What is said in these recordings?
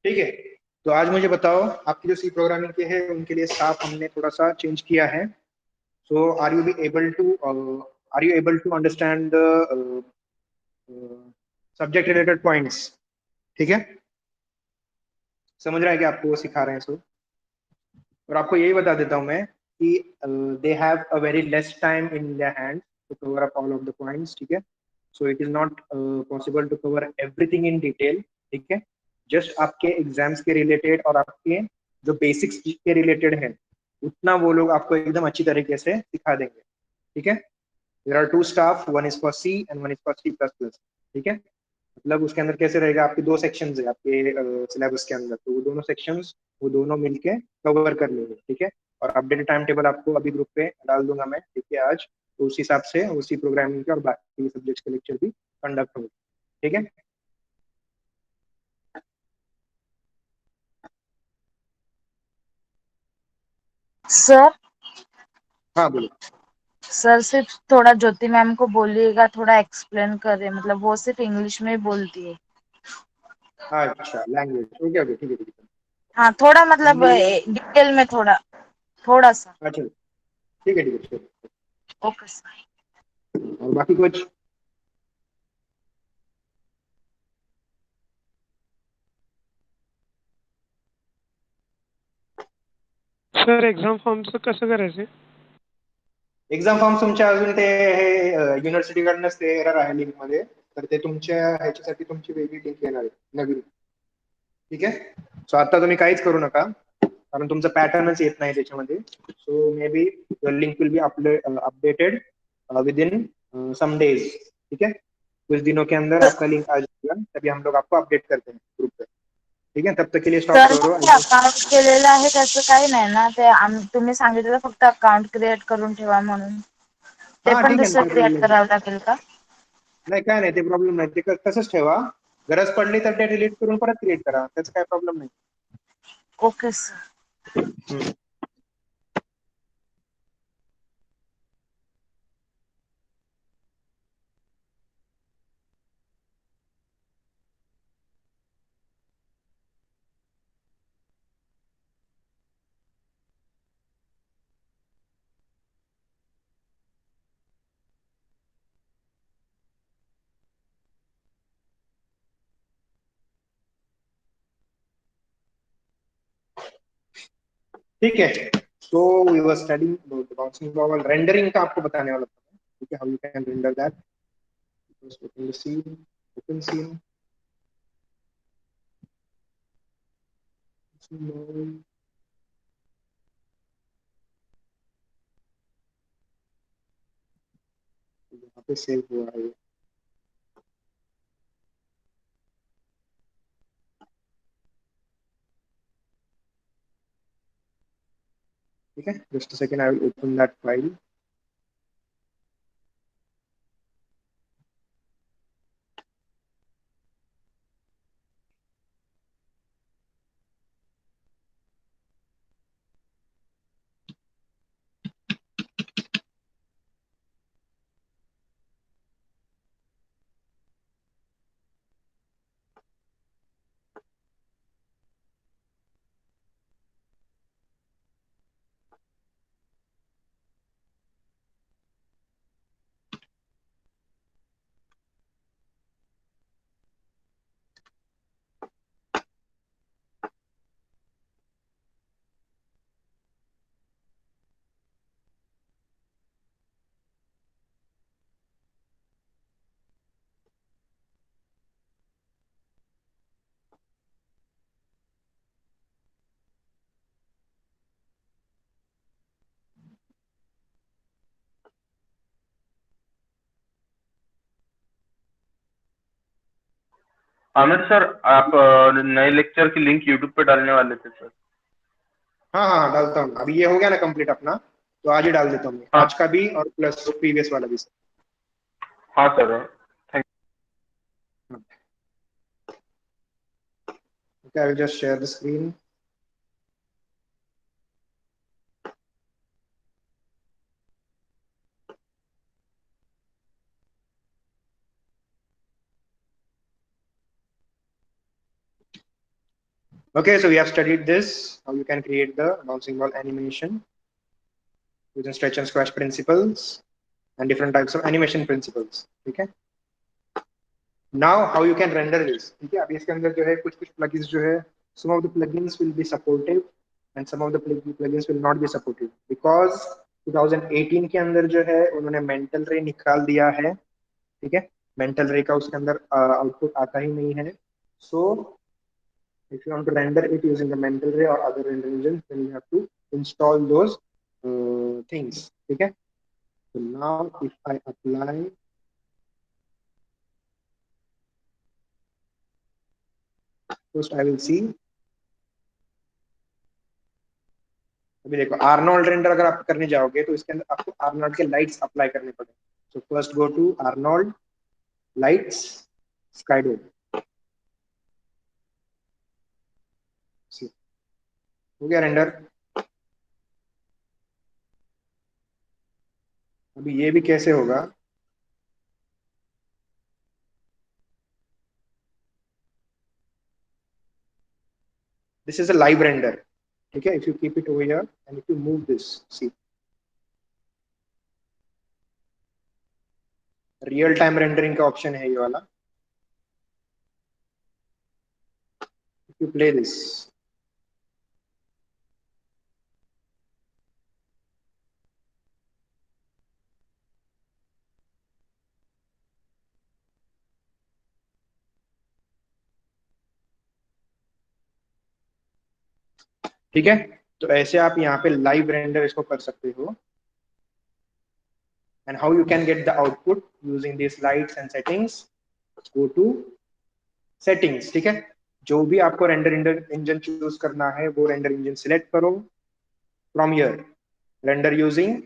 ठीक है। तो आज मुझे बताओ, आपकी जो सी प्रोग्रामिंग के है उनके लिए स्टाफ हमने थोड़ा सा चेंज किया है। So are you able to understand the subject related points? ठीक है, समझ रहा है कि आपको वो सिखा रहे हैं सो। और आपको यही बता देता हूँ मैं कि they have a very less time in their hand to cover up all of the points. ठीक है, so it is not possible to cover everything in detail. ठीक है, जस्ट आपके एग्जाम्स के रिलेटेड और आपके जो बेसिक्स के रिलेटेड है उतना वो लोग आपको एकदम अच्छी तरीके से सिखा देंगे। ठीक है, there are two staff, one is for C and one is for C plus plus. ठीक है, मतलब उसके अंदर कैसे रहेगा, आपके दो सेक्शंस है आपके सिलेबस के अंदर, तो वो दोनों सेक्शंस वो दोनों मिलके कवर कर लेंगे। ठीक है, और अपडेटेड टाइम टेबल आपको अभी ग्रुप पे डाल दूंगा मैं, ठीक है आज, तो उस हिसाब से उसी प्रोग्रामिंग के और बाकी सब्जेक्ट्स के लेक्चर भी कंडक्ट होंगे। ठीक है। सर। हाँ बोलो। सर सिर्फ थोड़ा ज्योति मैम को बोलिएगा, थोड़ा एक्सप्लेन करे, मतलब वो सिर्फ इंग्लिश में ही बोलती है। अच्छा, लैंग्वेज, ओके ओके, ठीक है ठीक है। हाँ, थोड़ा मतलब हिंदी। डिटेल में थोड़ा, थोड़ा सा। अच्छा, ठीक है ठीक है, चलो। Okay sir. और बाकी कुछ? सर एक्झाम फॉर्मचं कसं करायचं? एक्झाम फॉर्म तुमच्या अजून ते हे युनिव्हर्सिटीकडनंच ते एरर आहे लिंक मध्ये, तर ते तुमच्या ह्याच्यासाठी तुमची वेगळी लिंक येणार आहे नवीन। ठीक आहे, सो आता तुम्ही काहीच करू नका कारण तुमचं पॅटर्नच येत नाही त्याच्यामध्ये। So maybe your link will be updated within some days. ठीक है, कुछ दिनों के अंदर आपका लिंक आ जाएगा, तभी हम लोग आपको अपडेट करते हैं ग्रुप पे। ठीक है, तब तक के लिए स्टॉप सर करो। मग ते अकाउंट केलेलं आहे त्याचं काही नाही ना, ते तुम्ही सांगितलं फक्त अकाउंट क्रिएट करून ठेवा म्हणून, ते हाँ पण ठीक है ना, दुसरं काय क्रिएट प्रॉब्लेम करावं लागेल का? नाही, काय नाही, ते प्रॉब्लेम नाही, ते तसंच ठेवा। गरज पडली तर ते डिलीट करून परत क्रिएट करा, त्याचं काय प्रॉब्लेम नाही। Okay sir. हम्म. ठीक है, तो we were studying bouncing ball rendering का आपको बताने वाला था मैं। ठीक है, how you can render that. Open the scene, open scene, यहाँ पे सेव हुआ है। ठीक है, just second, I will open that file. Aamir sir, आप नए लेक्चर की लिंक यूट्यूब पे डालने वाले थे सर। हाँ हाँ हाँ, डालता हूँ। अभी ये हो गया ना कंप्लीट अपना, तो आज ही डाल देता हूँ मैं, हाँ आज का भी और प्लस प्रीवियस वाला भी। हाँ sir, thank. Okay, I will just share the screen. Okay, so we have studied this, how you can create the bouncing ball animation using stretch and squash principles and different types of animation principles. Okay, now how you can render this. ठीक है, अभी इसके अंदर जो है कुछ plugins जो है, some of the plugins will be supportive and some of the plugins will not be supportive because 2018 के अंदर जो है उन्होंने मेंटल रे निकाल दिया है. ठीक है, मेंटल रे का उसके अंदर आउटपुट आता ही नहीं है. So if you want to render it using the mental ray or other render engines, then you have to install those things. Okay, so now if I apply, first I will see. अभी देखो Arnold render अगर आप करने जाओगे तो इसके अंदर आपको आर्नोल्ड के लाइट्स अप्लाई करने पड़ेंगे. So first go to Arnold lights skydome. हो गया रेंडर. अभी ये भी कैसे होगा, this is a live render. ठीक है, if you keep it over here and if you move this, see real time rendering का ऑप्शन है ये वाला. if you play this, ठीक है, तो ऐसे आप यहाँ पे लाइव रेंडर इसको कर सकते हो. And how you can get the output using this lights and settings, go to settings. ठीक है, जो भी आपको रेंडर इंजन चूज करना है वो रेंडर इंजन सिलेक्ट करो. From here render using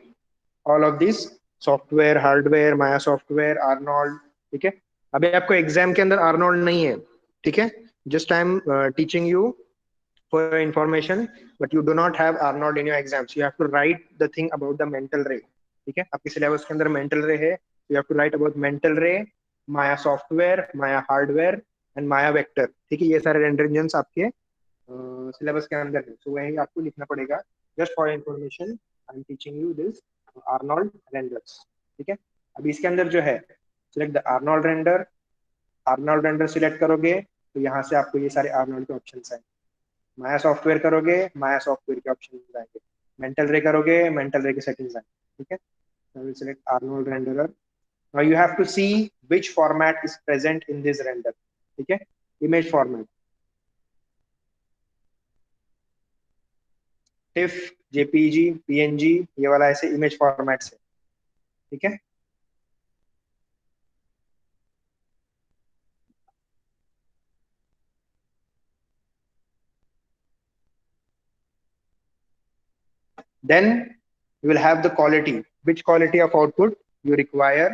all of this software, hardware, Maya software, Arnold. ठीक है, अभी आपको एग्जाम के अंदर आर्नोल्ड नहीं है. ठीक है, just I am teaching you for your information, but you do not have Arnold in your exams. You have to write the thing about the mental ray. ठीक है, आपके सिलेबस के अंदर mental ray है. You have to write about mental ray, Maya software, Maya hardware and Maya vector. ठीक है, ये सारे रेंडर इंजन्स आपके सिलेबस के अंदर है. तो वही आपको लिखना पड़ेगा. Just for information, I am teaching you this Arnold renders. ठीक है, अभी इसके अंदर जो है select the Arnold render. Arnold render select करोगे तो यहाँ से आपको ये सारे Arnold के ऑप्शंस आएंगे. माया सॉफ्टवेयर करोगे, माया सॉफ्टवेयर के ऑप्शन आएंगे. मेंटल रे करोगे, मेंटल रे के सेटिंग्स आएंगे. ठीक है, I will select Arnold renderer. Now you have to see which format is present in this render. ठीक है, image format, TIFF, JPG, PNG, ये वाला ऐसे इमेज फॉर्मेट्स है. ठीक है, then you will have the quality, which quality of output you require.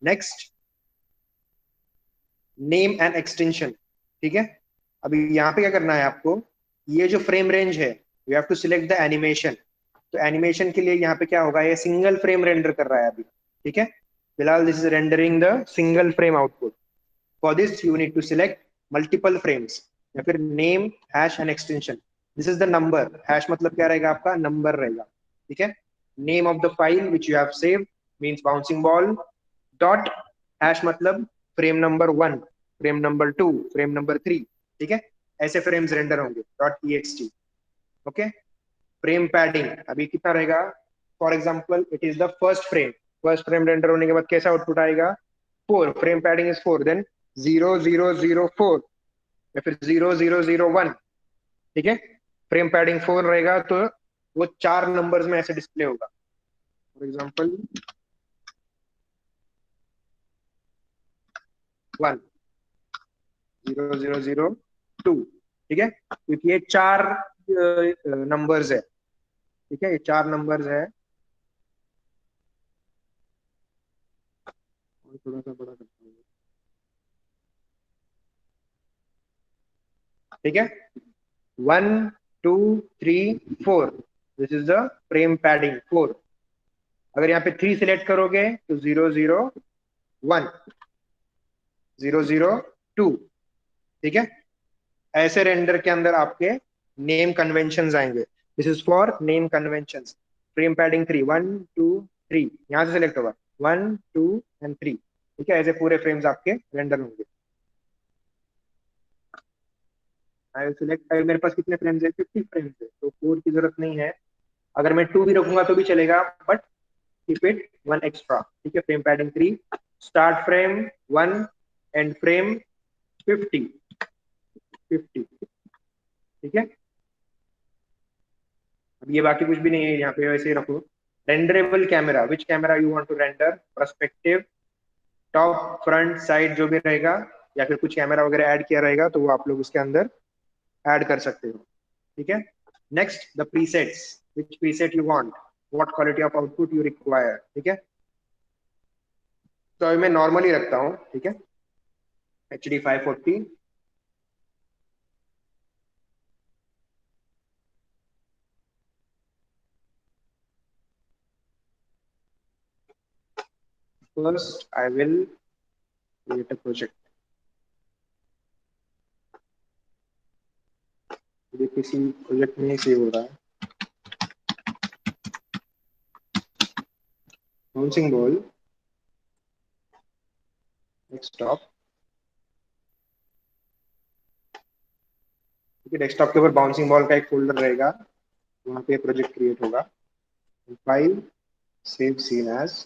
Next, name and extension. ठीक है, अभी यहाँ पे क्या करना है आपको, ये जो फ्रेम रेंज है you have to select the animation. तो एनिमेशन के लिए यहाँ पे क्या होगा, ये सिंगल फ्रेम रेंडर कर रहा है अभी. ठीक है, फिलहाल this is rendering the single frame output. For this you need to select multiple frames या फिर name, hash and extension. This is the number. Hash मतलब क्या रहेगा, आपका नंबर रहेगा. ठीक है, name of the file which you have saved means bouncing ball dot. Hash मतलब frame number 1, frame number 2, frame number 3. ठीक है, ऐसे फ्रेम्स रेंडर होंगे. .ext. ओके, फ्रेम पैडिंग अभी कितना रहेगा. For example it is the first frame. First frame render होने के बाद कैसा आउटपुट आएगा, 4. Frame padding is 4. देन 0004 या फिर 0001. ठीक है, फ्रेम पैडिंग 4 रहेगा तो वो 4 नंबर्स में ऐसे डिस्प्ले होगा. For example 1 0002. ठीक है, क्योंकि ये 4 नंबर्स है. ठीक है, ये 4 नंबर्स है. और थोड़ा सा बड़ा करता हूँ. ठीक है, 1 2 3 4. This is the frame padding 4. अगर यहाँ पे 3 सिलेक्ट करोगे तो 001 002. ठीक है, ऐसे रेंडर के अंदर आपके नेम कन्वेंशंस आएंगे। This is for name conventions. Frame padding 3, 1 2 3, यहाँ से सिलेक्ट होगा 1 2 एंड 3। ठीक है, ऐसे पूरे फ्रेम्स आपके रेंडर होंगे। आई विल सिलेक्ट, मेरे पास कितने फ्रेम्स है, 50 फ्रेम्स है, तो 4 की जरूरत नहीं है। अगर मैं 2 भी रखूंगा तो भी चलेगा, बट कीप इट 1 एक्स्ट्रा। ठीक है, frame padding 3, start frame 1, and frame 50 50। ठीक है, अब ये बाकी कुछ भी नहीं है, यहाँ पे वैसे ही रखो। Renderable camera, which camera you want to render, perspective, top front side जो भी रहेगा, या फिर कुछ कैमरा वगैरह ऐड किया रहेगा तो वो आप लोग उसके अंदर ऐड कर सकते हो। ठीक है, next the presets, which preset you want, what quality of output you require. ठीक है, तो अभी मैं नॉर्मली रखता हूँ। ठीक है, HD 540। First, I will create a project. ये किसी प्रोजेक्ट में सेव हो रहा है। Bouncing ball desktop. ठीक है, डेस्कटॉप के ऊपर बाउंसिंग बॉल का एक फोल्डर रहेगा, वहाँ पे प्रोजेक्ट क्रिएट होगा। File, save scene as.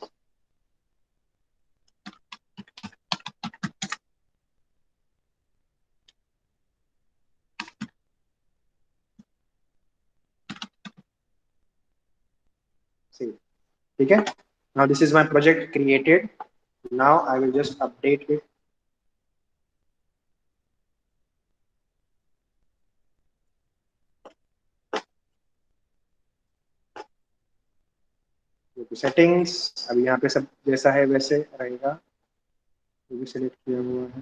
Save. ठीक है, now this is my project created. Now I will just update it. Settings, अब यहाँ पे सब जैसा है वैसे रहेगा, जो भी सिलेक्ट किया हुआ है।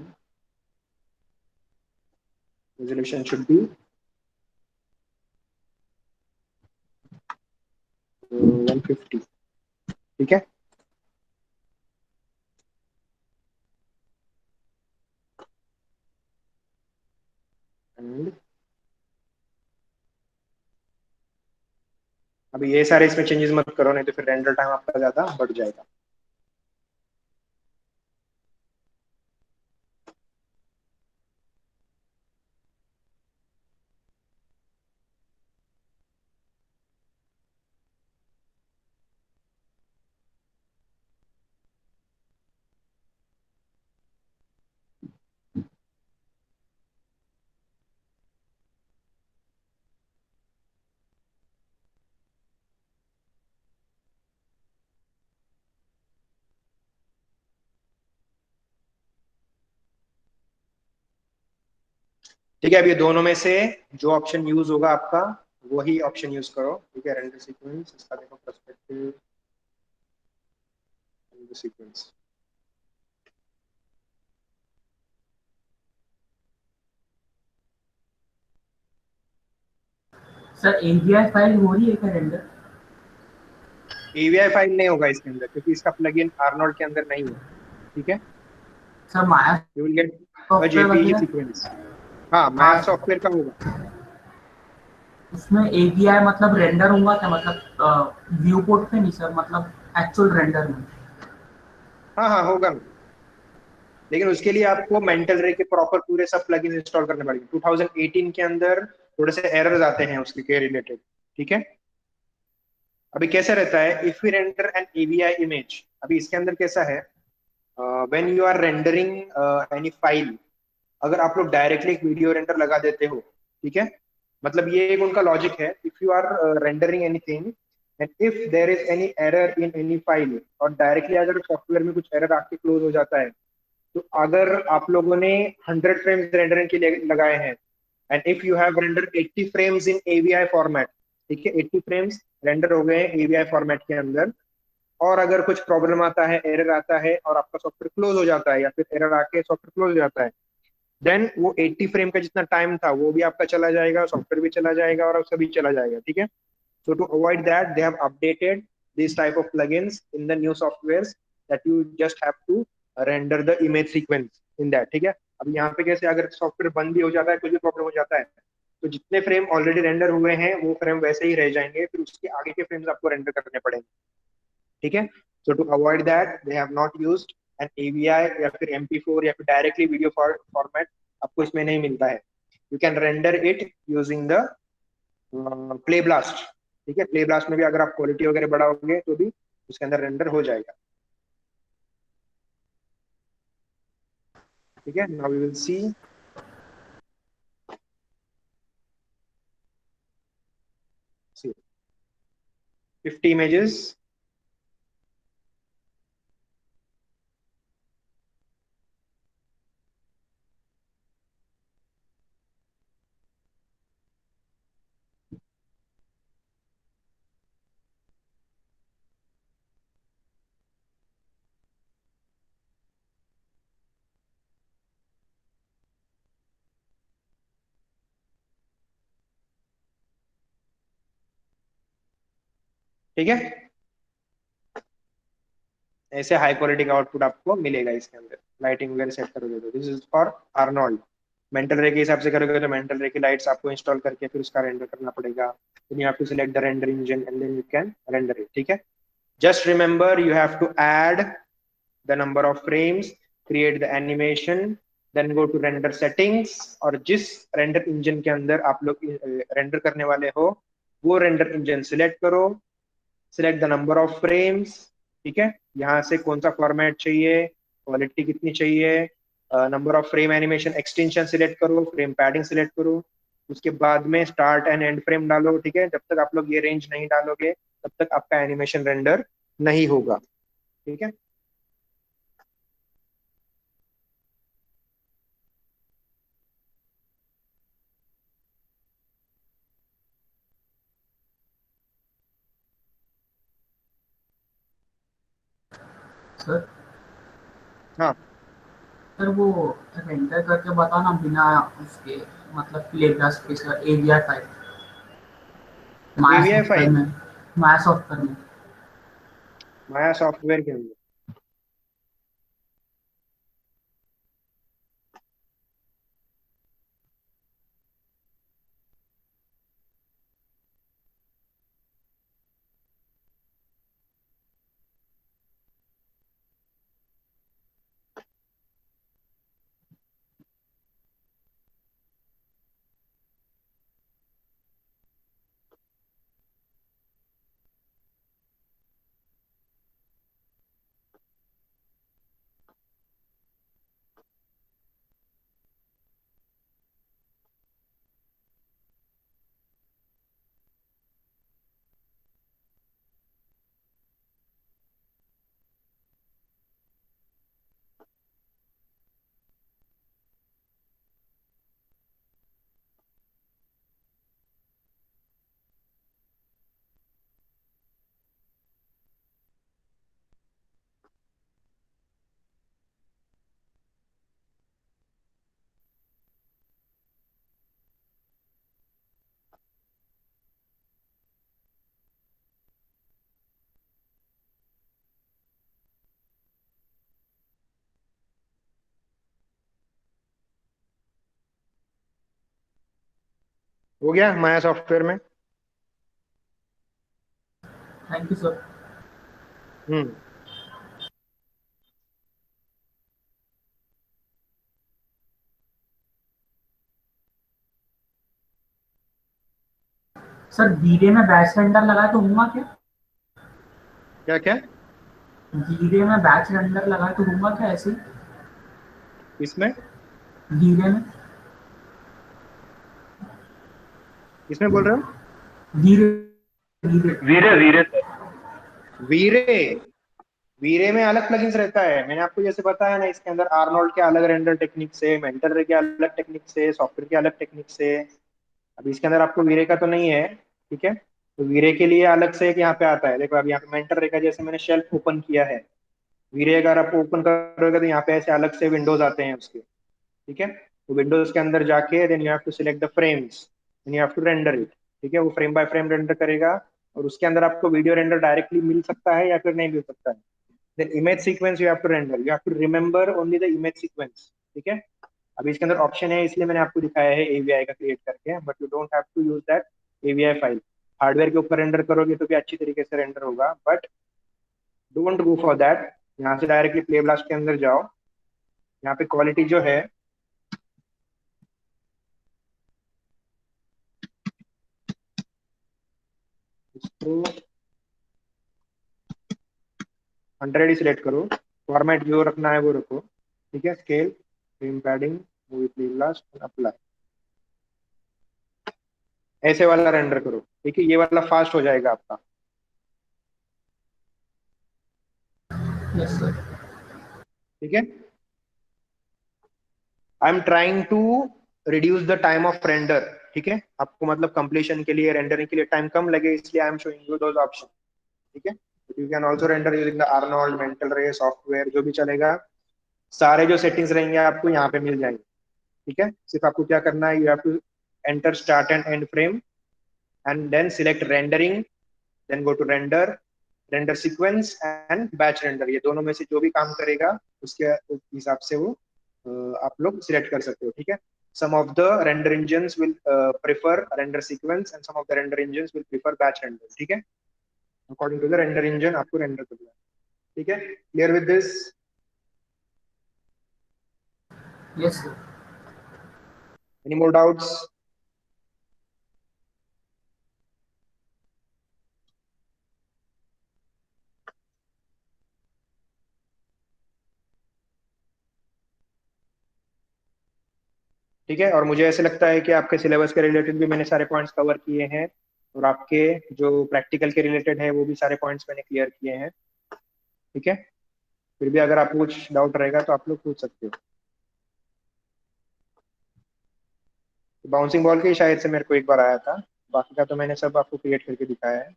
Resolution should be 150। ठीक है, एंड अभी ये सारे इसमें चेंजेस मत करो, नहीं तो फिर रेंडर टाइम आपका ज्यादा बढ़ जाएगा। ठीक है, अब ये दोनों में से जो ऑप्शन यूज होगा आपका, वही ऑप्शन यूज करो। ठीक है, रेंडर सीक्वेंस, इसका देखो perspective sequence. Sir AVI file हो रही है क्या रेंडर? AVI फाइल नहीं होगा इसके अंदर, क्योंकि इसका प्लगइन आर्नोल्ड के अंदर नहीं है। ठीक है, sir Maya you will get a software JPEG वगैरह सीक्वेंस। हाँ, माया सॉफ्टवेयर का होगा। उसमें एवीआई मतलब रेंडर होगा क्या, मतलब व्यू पोर्ट पे नहीं सर, मतलब एक्चुअल रेंडर में? हाँ हाँ होगा, लेकिन उसके लिए आपको मेंटल रे के प्रॉपर पूरे सब प्लगइन इंस्टॉल करने पड़ेंगे। 2018 के अंदर थोड़े से एरर्स आते हैं उसके के रिलेटेड। ठीक है, अभी कैसा रहता है, if we render an AVI image, अभी इसके अंदर कैसा है, when you are rendering any file, अगर आप लोग डायरेक्टली एक वीडियो रेंडर लगा देते हो, ठीक है, मतलब ये एक उनका लॉजिक है, if you are rendering anything and if there is any error in any file, और डायरेक्टली अगर सॉफ्टवेयर में कुछ एरर आके क्लोज हो जाता है, तो अगर आप लोगों ने 100 फ्रेम्स रेंडरिंग के लिए लगाए हैं and if you have render 80 frames in AVI format, ठीक है, 80 फ्रेम्स रेंडर हो गए AVI फॉर्मेट के अंदर, और अगर कुछ प्रॉब्लम आता है, एरर आता है और आपका सॉफ्टवेयर क्लोज हो जाता है, या फिर एरर आके सॉफ्टवेयर क्लोज हो जाता है, देन वो 80 फ्रेम का जितना टाइम था वो भी आपका चला जाएगा, सॉफ्टवेयर भी चला जाएगा और सभी चला जाएगा। ठीक है, so to avoid that they have updated this type of plugins in the new softwares that you just have to render the image sequence in that। ठीक है, अब यहाँ पे कैसे, अगर सॉफ्टवेयर बंद भी हो जाता है, कुछ भी प्रॉब्लम हो जाता है, तो जितने फ्रेम ऑलरेडी रेंडर हुए हैं वो फ्रेम वैसे ही रह जाएंगे, फिर उसके आगे के फ्रेम्स आपको रेंडर करने पड़ेंगे। ठीक है, so to avoid that they have not used an AVI या फिर MP4 या फिर डायरेक्टली वीडियो फॉर्मेट, आपको इसमें नहीं मिलता है। You can render it using the play blast. ठीक है, प्ले ब्लास्ट में भी अगर आप क्वालिटी वगैरह बढ़ाओगे तो भी उसके अंदर रेंडर हो जाएगा। ठीक है, now we will see. See 50 images। ठीक है, ऐसे हाई क्वालिटी का आउटपुट आपको मिलेगा इसके अंदर। लाइटिंग वगैरह सेट करोगे तो this is for Arnold. Mental ray के हिसाब से करोगे तो मेंटल रे की लाइट्स आपको इंस्टॉल करके फिर उसका रेंडर करना पड़ेगा। Then you have to select the render engine and then you can render it. ठीक है, just remember you have to add the number of frames, create the animation, then go to render settings, और जिस render engine के अंदर आप लोग render करने वाले हो वो रेंडर इंजन सिलेक्ट करो, select the number of frames. ठीक है, यहाँ से कौन सा फॉर्मेट चाहिए, क्वालिटी कितनी चाहिए, number of frame animation extension select करो, फ्रेम पैडिंग सिलेक्ट करो, उसके बाद में स्टार्ट एंड एंड फ्रेम डालो। ठीक है, जब तक आप लोग ये रेंज नहीं डालोगे तब तक आपका एनिमेशन रेंडर नहीं होगा। ठीक है, सर हाँ सर वो रेंडर करके बताओ ना बिना उसके, मतलब प्ले ग्लास के सर, एवीआई फाइल माया AVI सॉफ्टवेयर फाइल में, माया सॉफ्टवेयर में। माया सॉफ्टवेयर के अंदर। हो गया माया सॉफ्टवेयर में। Thank you sir. Hmm, sir धीरे में बैच रेंडर लगाए तो होगा क्या? क्या क्या धीरे में बैच रेंडर लगाए तो होगा क्या ऐसे? इसमें, धीरे में, इसमें बोल रहे हो? धीरे धीरे। वीरे वीरे सर। वीरे, वीरे में अलग प्लगइन्स रहता है, मैंने आपको जैसे बताया ना, इसके अंदर आर्नोल्ड के अलग रेंडर टेक्निक से, मेंटल रे के अलग टेक्निक से, सॉफ्टवेयर के अलग टेक्निक से। अब इसके अंदर आपको वीरे का तो नहीं है। ठीक है, तो वीरे के लिए अलग से एक यहाँ पे आता है, देखो अब यहाँ पे मेंटल रे का जैसे मैंने शेल्फ ओपन किया है, वीरे अगर आप ओपन करोगे तो यहाँ पे ऐसे अलग से विंडोज आते हैं उसके। ठीक है, तो विंडोज के अंदर जाके then you have to select the frames, then you have to render it. ठीक है, वो फ्रेम बाय फ्रेम रेंडर करेगा, और उसके अंदर आपको वीडियो रेंडर डायरेक्टली मिल सकता है या फिर नहीं मिल सकता है। Then image sequence you have to render, you have to remember only the image sequence. ठीक है, अभी इसके अंदर ऑप्शन है, इसलिए मैंने आपको दिखाया है एवीआई का क्रिएट करके, but you don't have to use that AVI file. Hardware के ऊपर रेंडर करोगे तो भी अच्छी तरीके से रेंडर होगा, but don't go for that. यहाँ से डायरेक्टली प्ले ब्लास्ट के अंदर जाओ। यहाँ पे क्वालिटी जो है इसको 100 ही सिलेक्ट करो। फॉर्मेट जो रखना है वो रखो, ठीक है। Scale, frame padding, movie play blast, apply. ऐसे वाला रेंडर करो, ठीक है। ये वाला फास्ट हो जाएगा आपका। Yes sir. ठीक है। I am trying to reduce the time of render, ठीक है। आपको मतलब कंप्लीशन के लिए, रेंडरिंग के लिए टाइम कम लगे, इसलिए I am showing you those option, ठीक है। You can also render using the Arnold, mental रे सॉफ्टवेयर, जो भी चलेगा। सारे जो सेटिंग्स रहेंगे आपको यहाँ पे मिल जाएंगे, ठीक है। सिर्फ आपको क्या करना है, you have to enter start and end frame and then select rendering, then go to render, render sequence and batch render. ये दोनों में से जो भी काम करेगा उसके हिसाब से वो आप लोग सिलेक्ट कर सकते हो, ठीक है। some of the render engines will prefer render sequence and some of the render engines will prefer batch render, ठीक है। according to the render engine आपको रेंडर करना है, ठीक है। clear with this? Yes sir. any more doubts? ठीक है। और मुझे ऐसे लगता है कि आपके सिलेबस के रिलेटेड भी मैंने सारे पॉइंट्स कवर किए हैं, और आपके जो प्रैक्टिकल के रिलेटेड है वो भी सारे पॉइंट्स मैंने क्लियर किए हैं, ठीक है। फिर भी अगर आपको कुछ डाउट रहेगा तो आप लोग पूछ सकते हो। बाउंसिंग बॉल के शायद से मेरे को एक बार आया था, बाकी का तो मैंने सब आपको क्रिएट करके दिखाया है।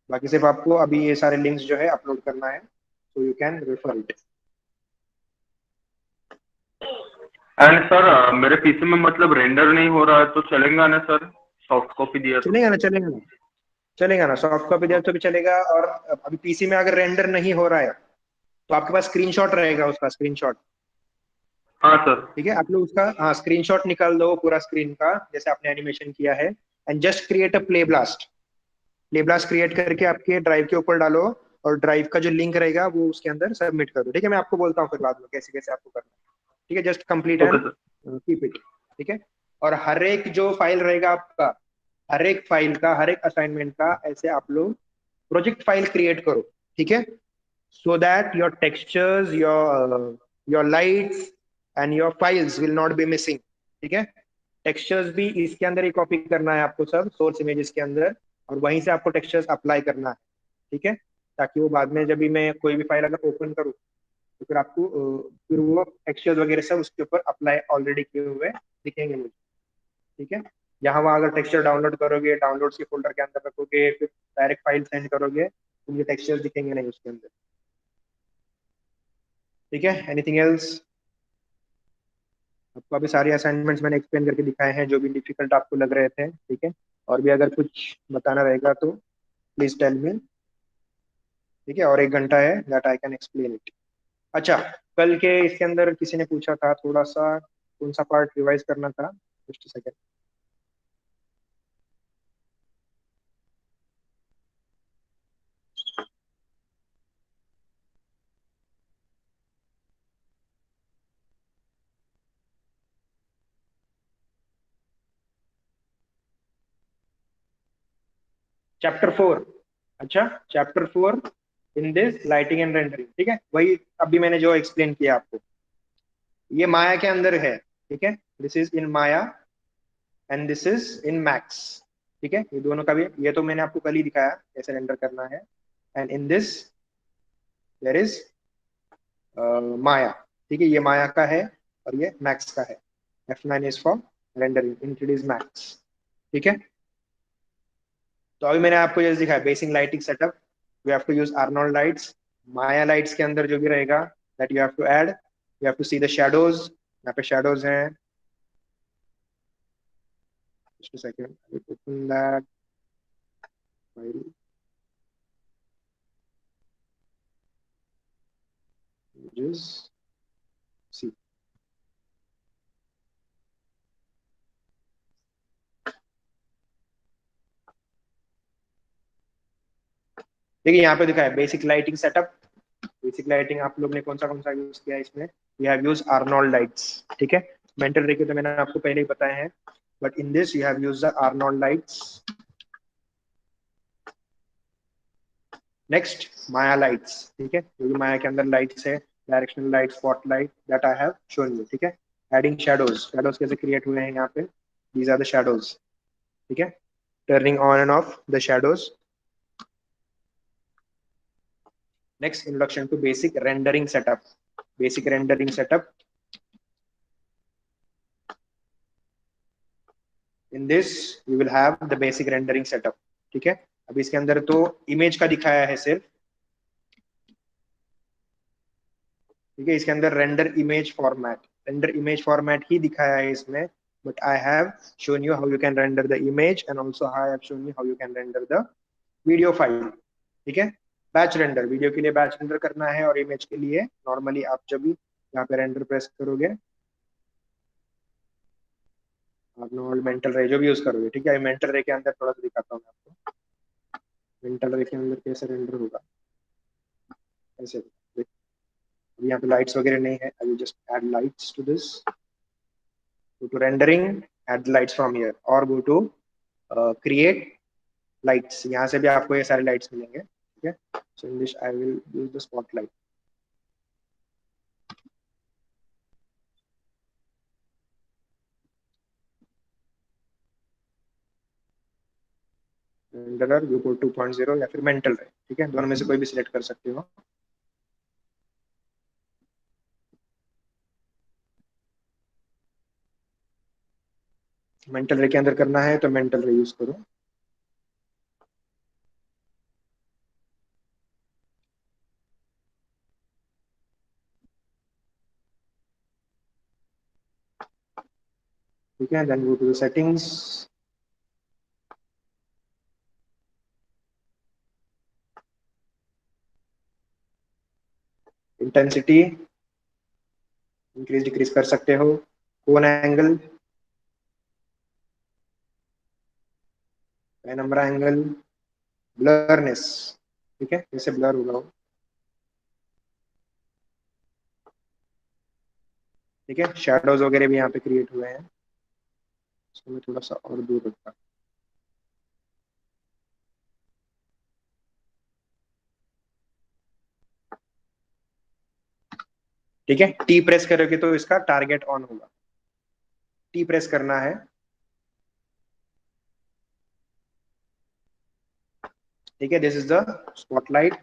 बाकी सिर्फ आपको अभी ये सारे लिंक्स जो है अपलोड करना है, so you can refer it. And sir मेरे पीसी में मतलब रेंडर नहीं हो रहा है तो चलेगा ना सर, सॉफ्ट कॉपी दिया तो? चलेगा ना, चलेगा ना, चलेगा ना। सॉफ्ट कॉपी दिया तो भी चलेगा। और अभी पीसी में अगर रेंडर नहीं हो रहा है तो आपके पास स्क्रीनशॉट रहेगा, उसका स्क्रीनशॉट, हाँ सर। ठीक है। आप लोग उसका हाँ स्क्रीनशॉट निकाल दो पूरा स्क्रीन का, जैसे आपने एनिमेशन किया है, and just create a play blast. Play blast create करके आपके ड्राइव के ऊपर डालो, और ड्राइव का जो लिंक रहेगा वो उसके अंदर सबमिट कर दो, ठीक है। मैं आपको बोलता हूँ फिर बाद में कैसे कैसे आपको करना है, ठीक है। Just complete okay and sir. Keep it, ठीक है। और हर एक जो फाइल रहेगा आपका, हर एक फाइल का, हर एक असाइनमेंट का ऐसे आप लोग प्रोजेक्ट फाइल क्रिएट करो, ठीक है। so that your textures, your lights and your files will not be missing, ठीक है। टेक्सचर्स भी इसके अंदर ही कॉपी करना है आपको, सब सोर्स इमेजेस के अंदर, और वहीं से आपको टेक्सचर्स अप्लाई करना है, ठीक है। ताकि वो बाद में जब भी मैं कोई भी फाइल अगर ओपन करूँ तो फिर आपको फिर वो टेक्सचर्स वगैरह सब उसके ऊपर अप्लाई ऑलरेडी किए हुए दिखेंगे मुझे, ठीक है। यहाँ वहाँ अगर टेक्सचर डाउनलोड करोगे, डाउनलोड्स के फोल्डर के अंदर रखोगे, फिर डायरेक्ट फाइल सेंड करोगे तो मुझे टेक्सचर्स दिखेंगे नहीं उसके अंदर, ठीक है। Anything else? आपको अभी सारी असाइनमेंट्स मैंने एक्सप्लेन करके दिखाए हैं जो भी डिफिकल्ट आपको लग रहे थे, ठीक है। और भी अगर कुछ बताना रहेगा तो प्लीज टेल मी, ठीक है। और 1 घंटा है that I can explain it. अच्छा, कल के इसके अंदर किसी ने पूछा था थोड़ा सा कौन सा पार्ट रिवाइज करना था, जस्ट सेकंड। चैप्टर 4, अच्छा chapter 4 in this lighting and rendering, ठीक है। वही अभी मैंने जो एक्सप्लेन किया आपको, ये माया के अंदर है, ठीक है। This is in Maya and this is in max, ठीक है। ये दोनों का भी, ये तो मैंने आपको कल ही दिखाया कैसे रेंडर करना है। And in this there is Maya, ठीक है। ये माया का है और ये मैक्स का है। F9 is for rendering, increase max, ठीक है। तो अभी मैंने आपको जैसे दिखाया basic lighting setup, we have to use Arnold lights. Maya lights के अंदर जो भी रहेगा that you have to add, you have to see the shadows. यहाँ पे शैडोज हैं, just a second, I will open that file, images, see, देखिए यहाँ पे दिखा है basic lighting setup. Basic lighting आप लोग ने कौन सा यूज किया है इसमें? We have use Arnold lights, ठीक है। मेंटल रे के तो मैंने आपको पहले ही बताया है, but in this you have use the Arnold lights. Next Maya lights, ठीक है, जो भी माया के अंदर लाइट्स है, directional light, spot light, that I have shown you, ठीक है। एडिंग शेडोज, शेडोज कैसे क्रिएट हुए हैं यहाँ पे? दीज आर द शेडोज, ठीक है। Turning on and off the shadows. Next, introduction to basic rendering setup. Basic rendering setup, in this you will have the basic rendering setup, ठीक है। अब इसके अंदर तो इमेज का दिखाया है सिर्फ, ठीक है। इसके अंदर रेंडर इमेज फॉर्मेट ही दिखाया है इसमें, but I have shown you how you can render the image and also I have shown you how you can render the video file, ठीक है। बैच रेंडर, वीडियो के लिए बैच रेंडर करना है और इमेज के लिए नॉर्मली आप जब भी यहाँ पे रेंडर प्रेस करोगे, आप नॉर्मल मेंटल रे जो भी यूज करोगे, ठीक है। मेंटल रे के अंदर थोड़ा सा दिखाता हूँ मैं आपको, मेंटल रे के अंदर कैसे रेंडर होगा, ऐसे। यहाँ पे लाइट्स वगैरह नहीं है, I will just add lights to this. go to rendering, add the lights from here, और go to create lights। यहाँ से भी आपको ये सारे लाइट्स मिलेंगे, ठीक है। so in this I will use the spotlight। Renderer view 2.0 या फिर मेंटल रे, ठीक है, दोनों में से कोई भी सिलेक्ट कर सकते हो। मेंटल रे के अंदर करना है तो मेंटल रे यूज करो। ठीक है, then go to the settings. Intensity increase decrease कर सकते हो। Cone angle, penumbra angle, blurness, ठीक है, कैसे ब्लर होगा वो, ठीक है। शेडोज वगैरह भी यहाँ पे क्रिएट हुए हैं, इसको मैं थोड़ा सा और दूर रखता। ठीक है, टी प्रेस करोगे तो इसका टारगेट ऑन होगा, टी प्रेस करना है, ठीक है। This is the spotlight.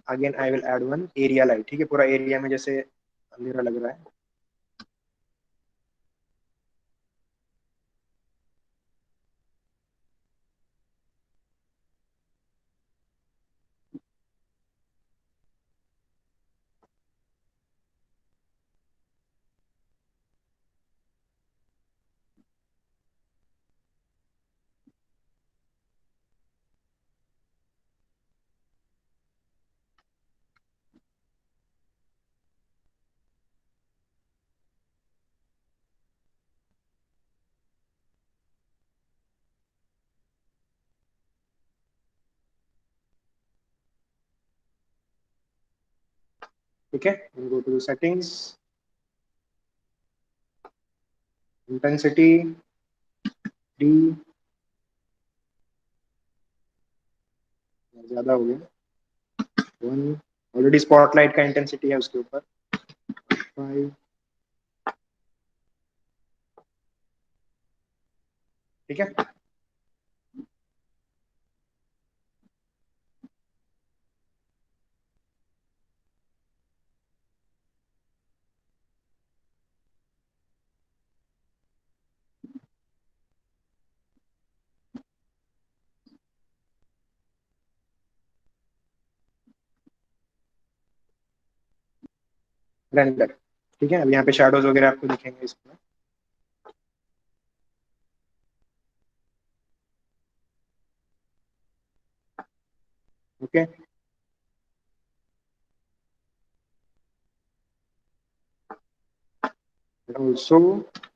Again I will add one area light, ठीक है, पूरा एरिया में जैसे अंधेरा लग रहा है। ठीक है, गो टू सेटिंग्स, इंटेंसिटी डी, ज्यादा हो गया, वन। ऑलरेडी स्पॉटलाइट का इंटेंसिटी है उसके ऊपर, 5, ठीक है। रेंडर, ठीक है। अब यहाँ पे शैडोज वगैरह आपको दिखेंगे इसमें, okay. Also,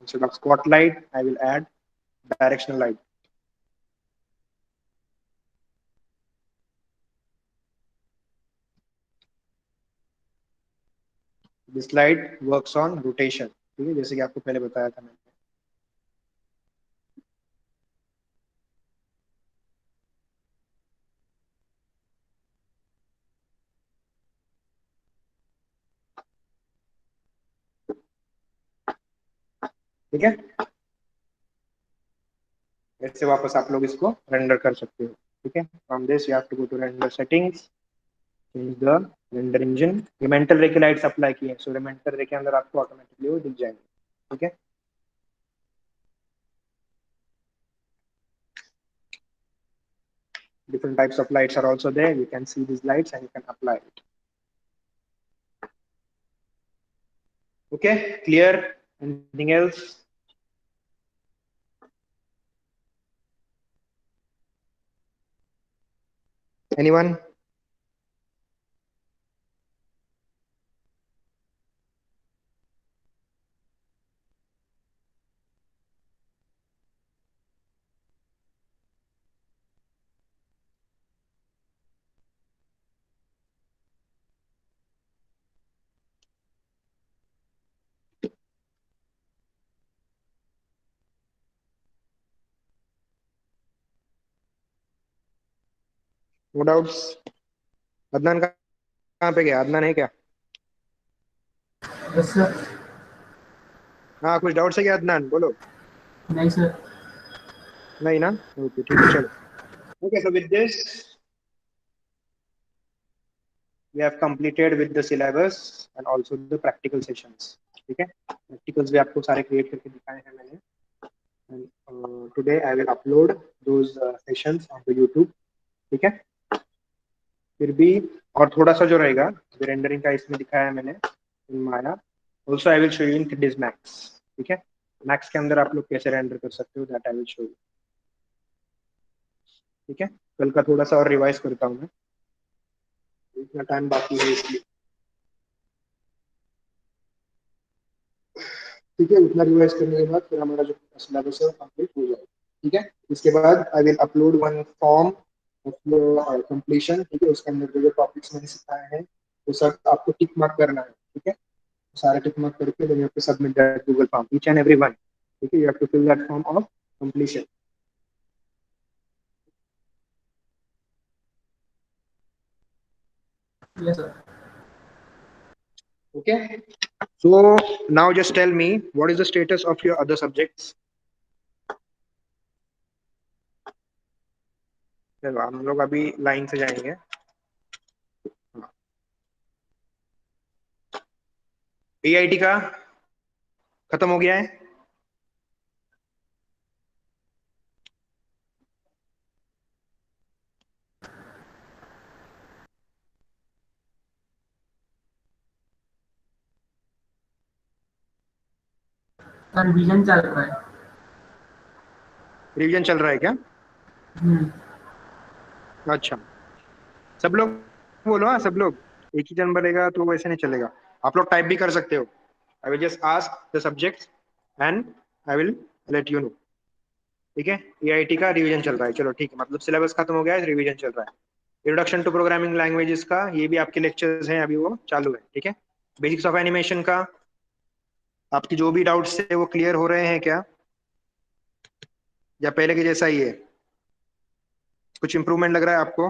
instead of spotlight, I will add directional light. This slide works on rotation, ठीक है, जैसे कि आपको पहले बताया था मैंने। ठीक है, ऐसे वापस आप लोग इसको रेंडर कर सकते हो। ठीक है, from this you have to go to render settings, change the render engine. ये मेंटल रे के लाइट्स अप्लाई किए हैं, सो मेंटल रे के अंदर आपको ऑटोमेटिकली वो दिख जाएंगे। ठीक है, different types of lights are also there. You can see these lights and you can apply it. Okay, clear? Anything else? Anyone? No doubts? Adnan कहाँ पे गया? अदनान है क्या? Yes sir. हाँ, कुछ डाउट्स है क्या अदनान? बोलो। नहीं सर। नहीं ना? ओके, ठीक है, चलो। Okay, so with this we have completed with the syllabus and also the practical sessions. ठीक है, प्रैक्टिकल्स भी आपको सारे क्रिएट करके दिखाए हैं मैंने। And today I will upload those sessions on the YouTube. ठीक है, फिर भी और थोड़ा सा जो रहेगा रेंडरिंग का इसमें दिखाया है मैंने in Maya, also I will show you in DS Max. ठीक है, मैक्स के अंदर आप लोग कैसे रेंडर कर सकते हो, that I will show you. ठीक है, कल का थोड़ा सा और रिवाइज करता हूँ मैं, इतना टाइम बाकी है इसलिए। ठीक है, उतना रिवाइज करने के बाद फिर हमारा जो सिलेबस है कंप्लीट हो जाएगा। ठीक है, इसके बाद I will upload one form of your completion. ठीक है, उसके अंदर जो टॉपिक्स मैंने सिखाए हैं वो सब आपको टिक मार्क करना है। ठीक है, सारे टिक मार्क करके then you have to submit that Google form, each and every one. ठीक है, you have to fill that form of completion. Yes sir. Okay, so now just tell me what is the status of your other subjects. चलो हम लोग अभी line से जाएंगे। PIT का खत्म हो गया है? सर रिवीजन चल रहा है। रिवीजन चल रहा है क्या? हम्म। अच्छा, सब लोग बोलो। हाँ, सब लोग, एक ही जन बोलेगा तो वैसे नहीं चलेगा। आप लोग टाइप भी कर सकते हो। आई will just ask the subjects and I will let you know. ठीक है, एआईटी का रिवीजन चल रहा है, चलो ठीक है, मतलब सिलेबस खत्म हो गया है, रिवीजन चल रहा है। इंट्रोडक्शन टू प्रोग्रामिंग लैंग्वेजेस का ये भी आपके लेक्चर्स हैं, अभी वो चालू है। ठीक है, बेसिक्स ऑफ एनिमेशन का आपकी जो भी डाउट्स थे वो क्लियर हो रहे हैं क्या, या पहले के जैसा ही है? कुछ इंप्रूवमेंट लग रहा है आपको?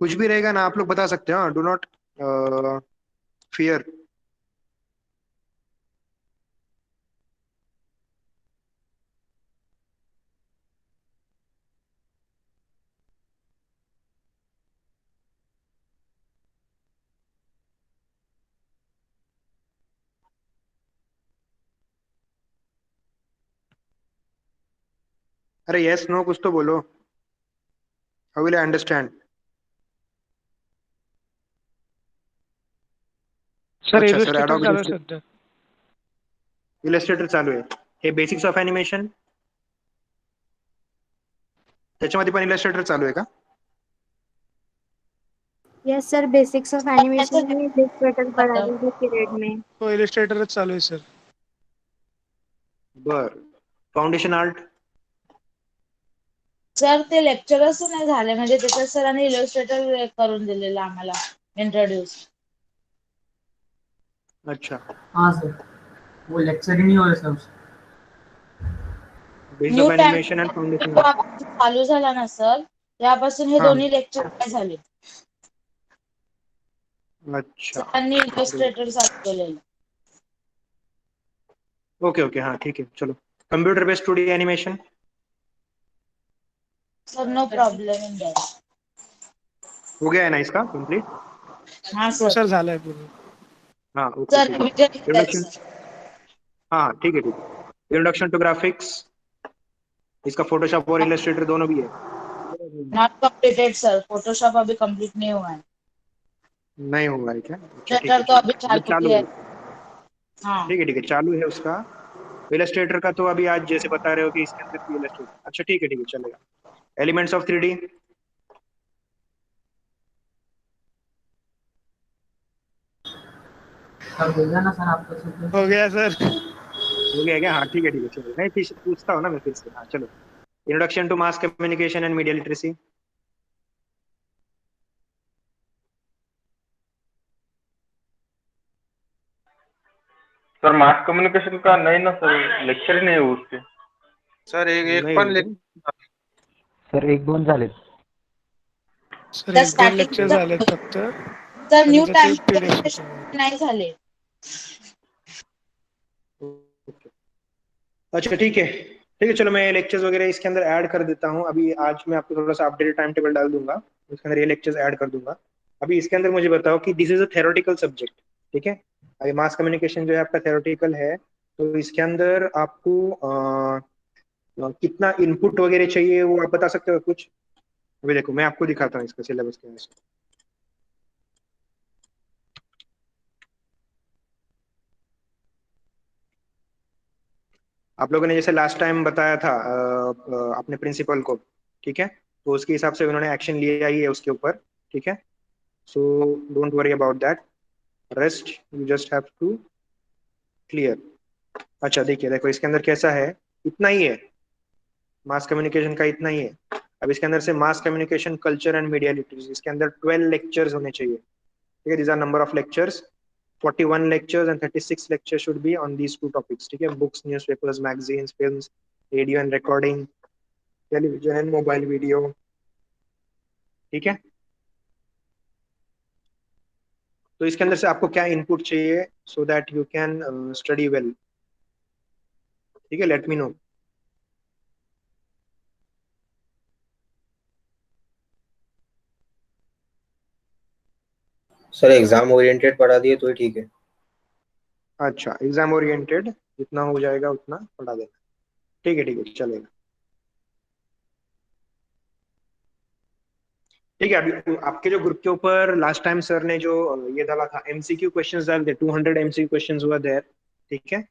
कुछ भी रहेगा ना आप लोग बता सकते हो, डू नॉट फियर। अरे यस नो कुछ तो बोलो, how will I understand. Sir अच्छा सर, इलस्ट्रेटर एडोब चालू आहे सध्या. इलस्ट्रेटर चालू आहे, हे बेसिक्स ऑफ एनिमेशन त्याच्यामध्ये पण इलस्ट्रेटर चालू आहे का? Yes sir, basics of animation में इलस्ट्रेटर पढ़ा दीजिए पीरियड में। हो इलस्ट्रेटरच चालू आहे सर. बर, फाउंडेशन आर्ट सर ते लेक्चरच नाही झाले, म्हणजे त्याच्या सरांनी इलस्ट्रेटर करून दिलेलं आम्हाला इंट्रोड्यूस. अच्छा, हाँ सर, वो लेक्चर ही नहीं हो रहा सर उसका। Base new of time animation and foundation. चालू झाला ना सर, त्यापासून हे हाँ, दोन्ही लेक्चर काय झाले. अच्छा, सरांनी इलस्ट्रेटर चालू केलेलं. ओके ओके, हाँ ठीक है, चलो. Computer based 2D animation. Sir no problem in that. हो गया है ना इसका कंप्लीट? हाँ हो सर. सर झालंय पूर्ण. हाँ, ओके सर ठीक है. रिव्हिजन केलं इंट्रोडक्शन. सर. हाँ ठीक है ठीक है. Introduction to graphics. इसका फोटोशॉप और इलस्ट्रेटर दोनों भी है. नॉट कंप्लीटेड सर, फोटोशॉप अभी कंप्लीट नहीं हुआ है. नहीं होगा है क्या? अच्छा ठीक इलस्ट्रेटर है तो चलो, अभी मतलब चालू ही चालू है. है. हाँ. ठीक है चालू है उसका. इलस्ट्रेटर का तो अभी आज जैसे बता रहे हो कि इसके अंदर भी इलस्ट्रेटर. अच्छा ठीक है चलेगा. Elements of 3D. सर हो गया ना सर आपका सब? हो गया सर. हो गया क्या? हाँ ठीक है चलो, नहीं फिर पूछता हूँ ना मैं फिर से. हाँ चलो. Introduction to mass communication and media literacy. Sir mass communication का नहीं ना सर, लेक्चर ही नहीं है उसके. सर एक एक नहीं पण हुआ क्या? सर एक दोन झालेत. सर तर एक दोन लेक्चर स्टार्टिंग झालेत फक्त, तर आणि न्यू त्याचे टाइम पीडीएफ. नाही झाले. ओके. अच्छा ठीक है चलो, मैं लेक्चर्स वगैरह इसके अंदर ऐड कर देता हूँ. अभी आज मैं आपको थोड़ा सा अपडेटेड टाइम टेबल डाल दूंगा, उसके अंदर ये लेक्चर्स ऐड कर दूंगा. अभी इसके अंदर मुझे बताओ कि this is a theoretical subject. ठीक है. अभी मास कम्युनिकेशन जो है आपका थेरोटिकल है, तो इसके अंदर आपको कितना इनपुट वगैरह चाहिए वो आप बता सकते हो कुछ? अभी देखो मैं आपको दिखाता हूँ इसका सिलेबस के अंदर. आप लोगों ने जैसे लास्ट टाइम बताया था अपने प्रिंसिपल को, ठीक है, तो उसके हिसाब से उन्होंने एक्शन लिया ही है उसके ऊपर. ठीक है. So don't worry about that. Rest you just have to clear. अच्छा देखिए, देखो इसके अंदर कैसा है, इतना ही है. मास कम्युनिकेशन का इतना ही है. अब इसके अंदर से mass communication culture and media literacy, इसके अंदर 12 लेक्चर्स होने चाहिए. ठीक है. These are number of lectures. 41 lectures and 36 lectures should be on these two topics. ठीक है. Books, newspapers, magazines, films, radio and recording, television and mobile video. ठीक है. तो इसके अंदर से आपको क्या इनपुट चाहिए so that you can study well. ठीक है. Late me no. Sir exam oriented पढ़ा दिए तो ही ठीक है. अच्छा, एग्जाम ओरिएंटेड जितना हो जाएगा उतना पढ़ा देना. ठीक है चलेगा. ठीक है. अभी आपके जो ग्रुप के ऊपर लास्ट टाइम सर ने जो ये डाला था, एमसीक्यू क्वेश्चंस डाल दे, 200 एमसीक्यू क्वेश्चंस हुआ देयर. ठीक है.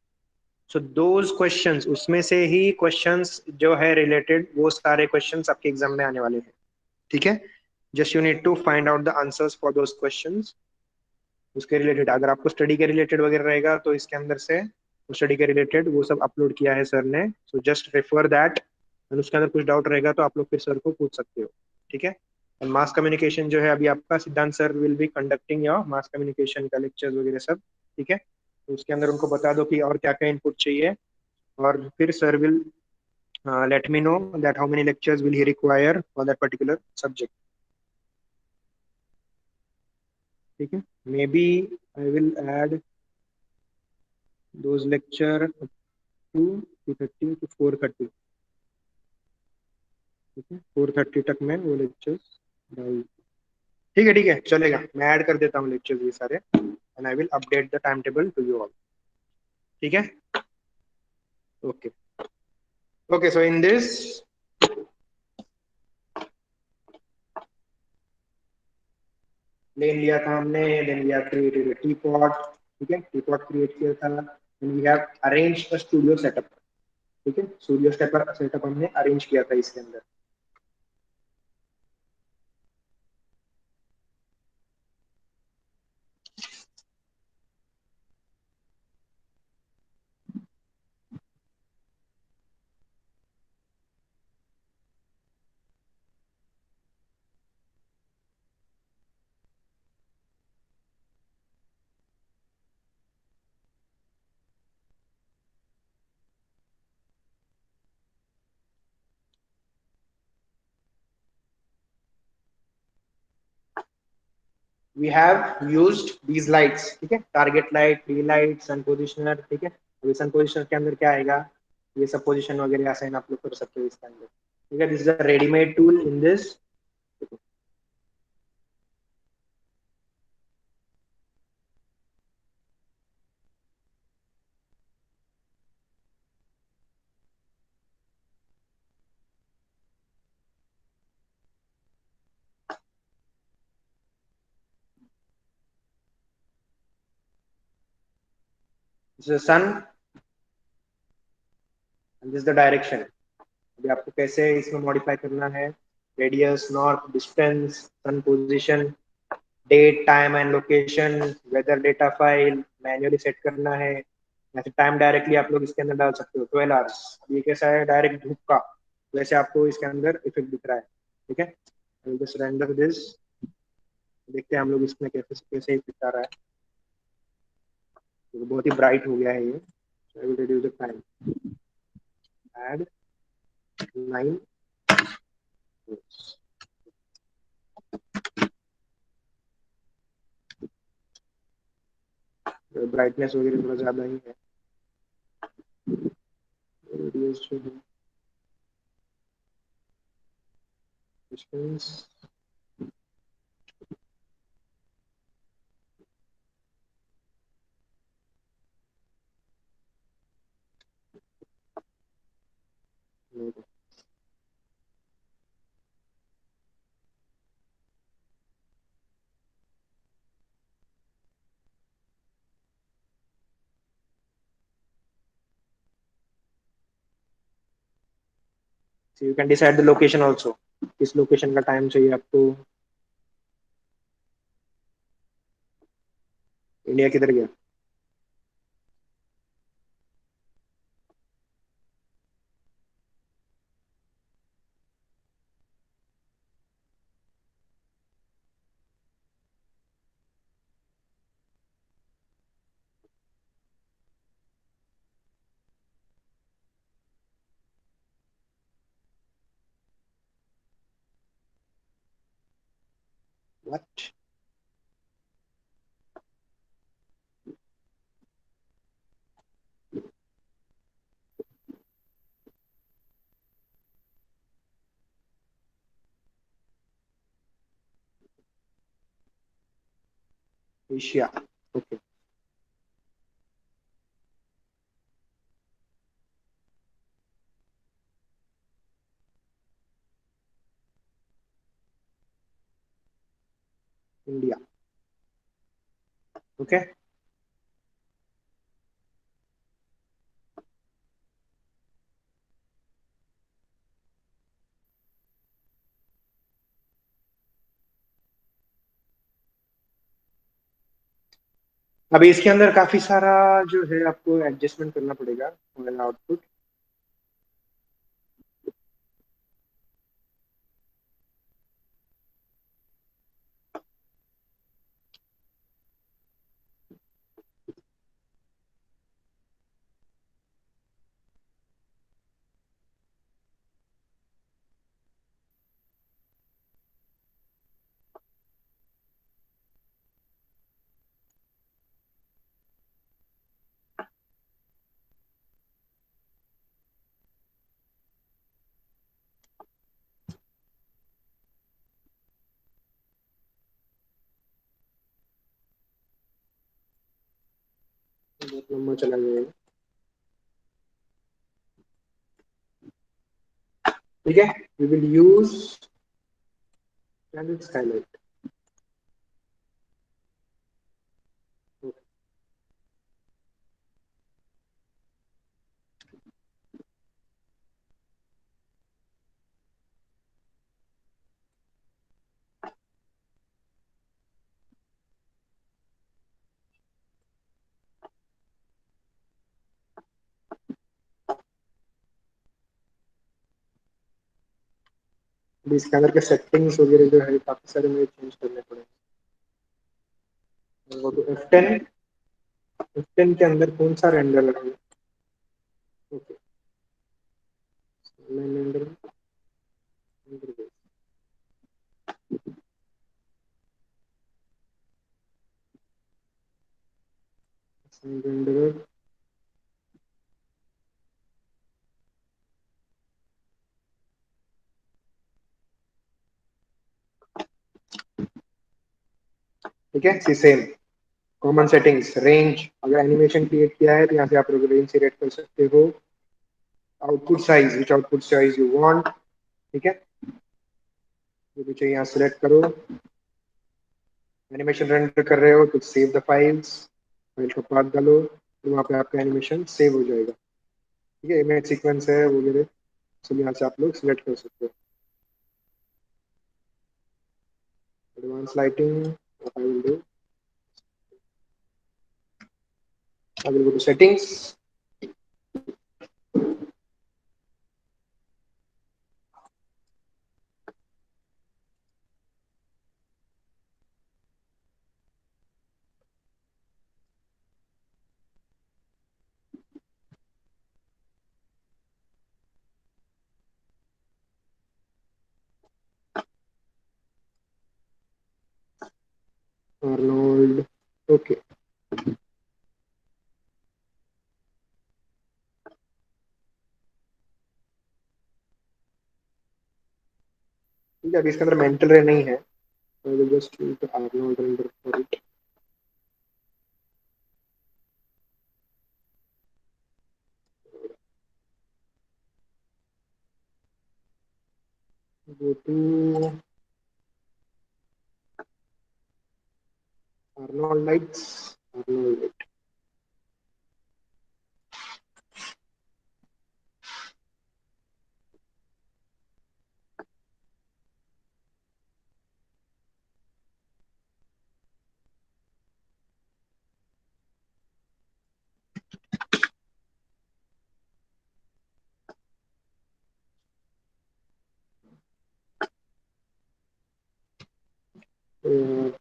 सो दोज क्वेश्चंस, उसमें से ही क्वेश्चंस जो है रिलेटेड, वो सारे क्वेश्चंस आपके एग्जाम में आने वाले हैं. ठीक है. Just you need to find out the answers for those questions. उसके रिलेटेड अगर आपको स्टडी के रिलेटेड वगैरह रहेगा तो इसके अंदर से स्टडी के रिलेटेड वो सब अपलोड किया है सर ने. So just refer that. और उसके अंदर कुछ डाउट रहेगा तो आप लोग फिर सर को पूछ सकते हो. ठीक है. और मास कम्युनिकेशन जो है अभी आपका सिद्धांत sir will be conducting your mass communication का लेक्चर्स वगैरह सब. ठीक है. तो उसके अंदर उनको बता दो कि और क्या क्या इनपुट चाहिए, और फिर sir will let me know that how many lectures will he require for that particular subject. ठीक है. Maybe I will add those lecture up to 2:30 to 4:30. ठीक है. 4:30 तक मैं वो लेक्चर्स डाल. ठीक है चलेगा. मैं ऐड कर देता हूँ लेक्चर्स ये सारे, and I will update the time table to you all. ठीक है. Okay okay. So in this plane लिया था हमने, then we have created a teapot. ठीक है. टी पॉट क्रिएट किया था, then we have arrange a studio setup. ठीक है. स्टूडियो सेटअप हमने अरेंज किया था इसके अंदर. We have used these lights, ठीक है, target light, daylight, sun positioner, ठीक है। अभी सन पोजिशनर के अंदर क्या आएगा, ये सब पोजिशन वगैरह असाइन आप लोग कर सकते हो इसके अंदर, ठीक है। This is a readymade tool in this. This is the sun and this is the direction। अभी आपको कैसे इसमें मॉडिफाई करना है, radius, north, distance, sun position, date, time and location, weather data file manually set करना है, या फिर टाइम डायरेक्टली आप लोग इसके अंदर डाल सकते हो 12 आवर्स। ये कैसा है, डायरेक्ट धूप का, वैसे आपको इसके अंदर इफेक्ट दिख रहा है, ठीक है। जस्ट रेंडर दिस, देखते हैं हम लोग इसमें कैसे कैसे इफेक्ट आ रहा है। तो बहुत ही ब्राइट हो गया है ये। I will reduce the time, add 9, brightness वगैरह थोड़ा ज्यादा ही है। Reduce to distance, so you can decide the location also, किस लोकेशन का टाइम चाहिए आपको। इंडिया किधर गया, what. Asia, okay. India, okay. अभी इसके अंदर काफी सारा जो है आपको एडजस्टमेंट करना पड़ेगा आउटपुट। बहुत लंबा चला गया, ठीक है। We will use skylight. अभी इसके अंदर के सेटिंग्स वगैरह जो है काफी सारे मुझे चेंज करने पड़ेंगे। वो तो F10 के अंदर कौन सा रेंडर है, ओके। रेंडर, ठीक है, सी सेम कॉमन सेटिंग्स रेंज, अगर एनिमेशन क्रिएट किया है तो यहाँ से आप लोग रेंज सिलेक्ट कर सकते हो। Output size, which output size you want, ठीक है, जो भी चाहिए यहाँ सिलेक्ट करो। एनिमेशन रेंडर कर रहे हो तो सेव द फाइल्स, फाइल का पाथ डालो, तो वहाँ पे आपका एनिमेशन सेव हो जाएगा। ठीक है, इमेज सीक्वेंस है वगैरह सब यहाँ से आप लोग सिलेक्ट कर सकते हो। Advance lighting, I will do, I will go to settings. Arnold, okay. ठीक है, अभी इसके अंदर मेंटल रे नहीं है, I will just use the Arnold render for it. Go to Arnold lights, Arnold light. Uh,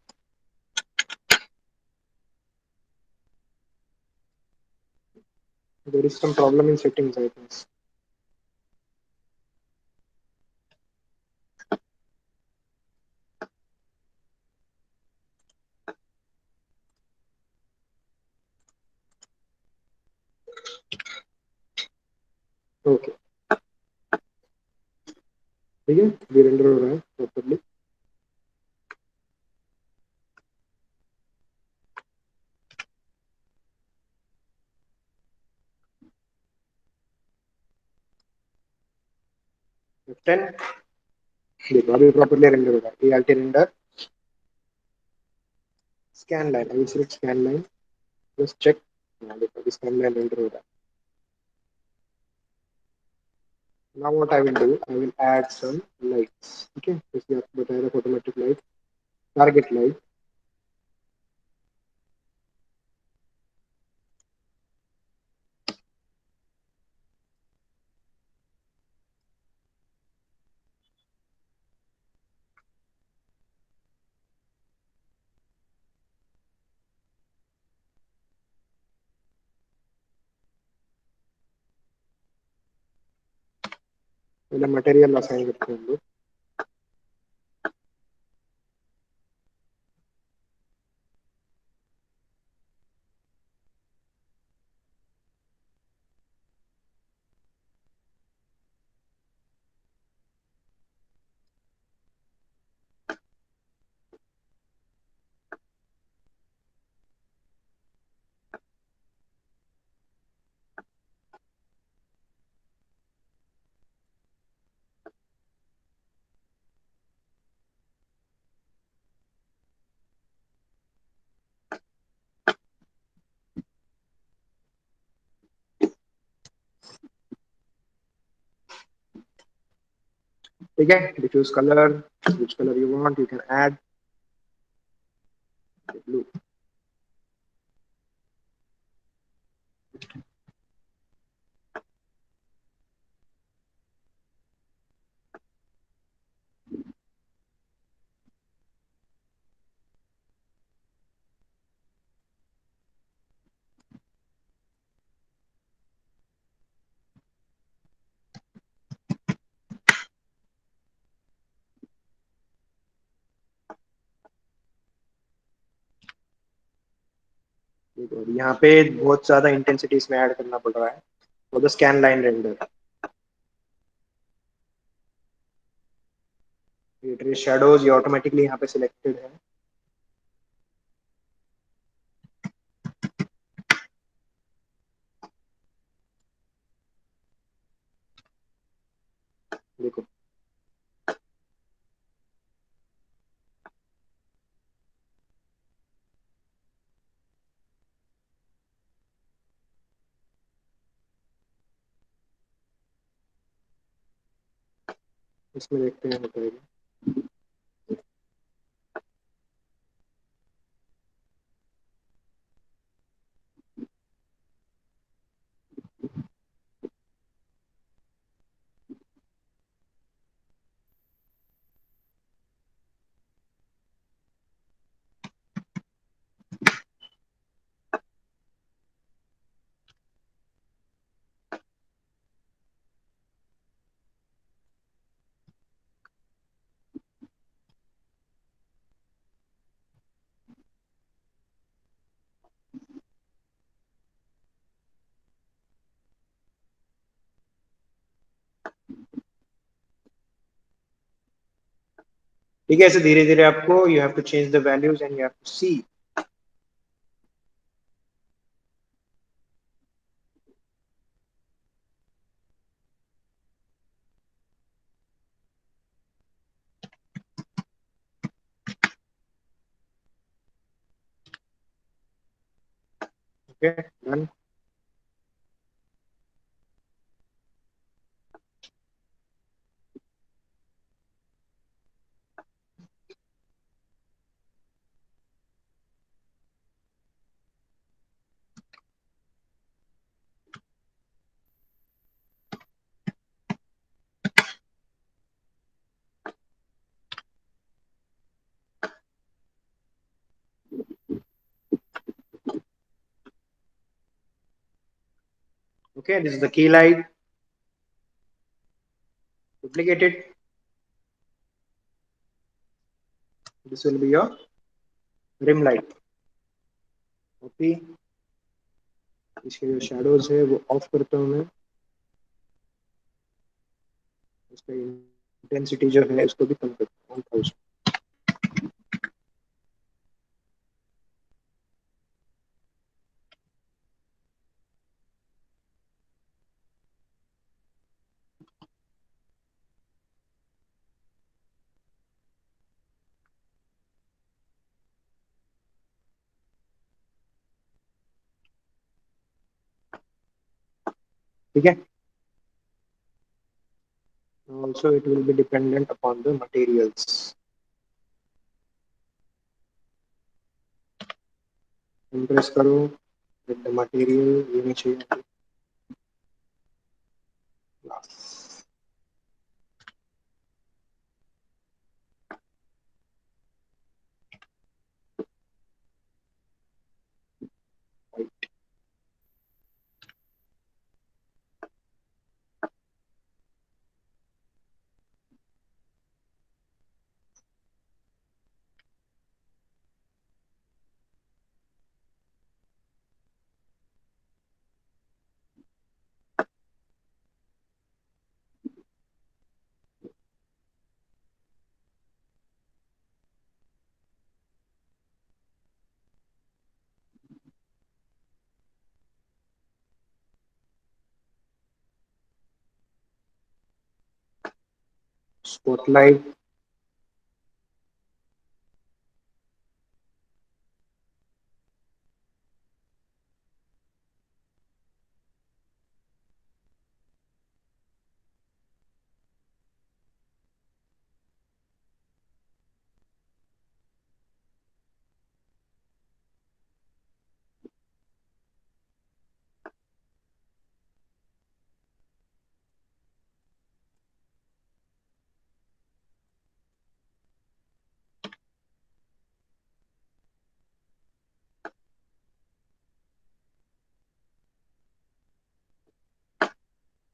there is some problem in settings, I think. Okay, ठीक है, ये रेंडर हो रहा है प्रॉपर्ली। F10, देखो अभी प्रॉपर्ली रेंडर हो रहा है। ART रेंडर, स्कैन लाइन, अभी सिर्फ स्कैन लाइन, जस्ट चेक। हाँ देखो अभी स्कैन लाइन रेंडर हो रहा है। Now what I will do, I will add some lights, ठीक है, जैसे आपको बताया था ऑटोमेटिक लाइट, टारगेट लाइट। पहले मटेरियल असाइन करते हैं हम लोग। ठीक है, diffuse colour, which color you want you can add blue। देखो अभी यहाँ पे बहुत ज्यादा इंटेंसिटी इसमें ऐड करना पड़ रहा है for the scan line render. ये ट्रेस शैडोज ये ऑटोमेटिकली यहाँ पे सिलेक्टेड है। इसमें देखते हैं होता है। ठीक है, ऐसे धीरे धीरे आपको you have to change the values and you have to see. Okay, done. Okay, this is the key light. Duplicate it. This will be your rim light. Okay. इसके जो shadows है वो ऑफ करता हूँ मैं। उसका इंटेंसिटी जो है उसको भी कम करता हूँ 1000। ठीक है। Also it will be dependent upon the materials. Impress करो with the material ये नहीं चाहिए glass. White. Spotlight.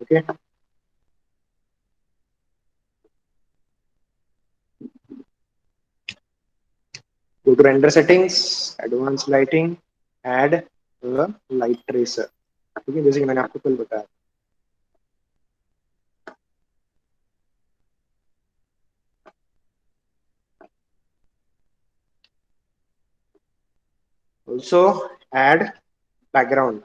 Okay. Go to render settings, advanced lighting, add the light tracer. ठीक है, जैसे कि मैंने आपको कल बताया। Also add background.